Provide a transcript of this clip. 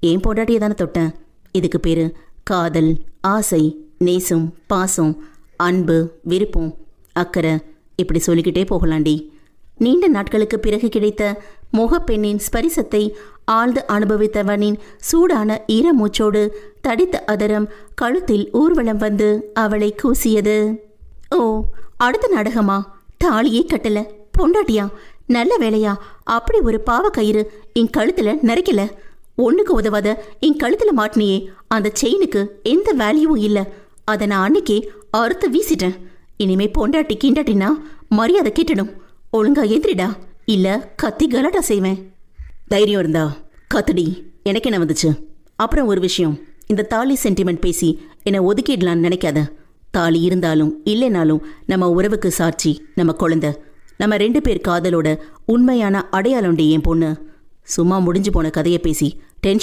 என் பொண்டாட்டியை தானே தொட்டேன். இதுக்கு பேரு காதல், ஆசை, நேசம், பாசம், அன்பு, விருப்பம், அக்கறை, இப்படி சொல்லிக்கிட்டே போகலாண்டி. நீண்ட நாட்களுக்கு பிறகு கிடைத்த முகப்பெண்ணின் ஸ்பரிசத்தை ஆழ்ந்து அனுபவித்தவனின் சூடான ஈரமூச்சோடு தடித்த அதரம் கழுத்தில் ஊர்வலம் வந்து அவளை கூசியது. ஓ, அடுத்த நாடகமா? தாலியே கட்டல, பொண்டாட்டியா? நல்ல வேலையா அப்படி ஒரு பாவ கயிறு என் கழுத்துல நரைக்கல. ஒண்ணுக்கு உதவாத என் கழுத்துல மாட்டினியே, அந்த செயினுக்கு எந்த வேல்யூவும் இல்லை. அதை நான் அன்னைக்கே அறுத்து வீசிட்டேன். இனிமே பொண்டாட்டி கிண்டாட்டினா மரியாதை கேட்டணும். ஒழுங்கா எதிரிடா, இல்ல கத்தி கலாட்டா செய்வேன். தைரியம் இருந்தா கத்துடி, எனக்கு என்ன வந்துச்சு? அப்புறம் ஒரு விஷயம், இந்த தாலி சென்டிமெண்ட் பேசி என்னை ஒதுக்கிடலான்னு நினைக்காத. தாலி இருந்தாலும் இல்லைனாலும் நம்ம உறவுக்கு சாட்சி நம்ம குழந்தை. நம்ம 2 பேர் காதலோட உண்மையான அடையாளம்டி என் பொண்ணு. சும்மா முடிஞ்சு போன கதையை பேசி டென்ஷன்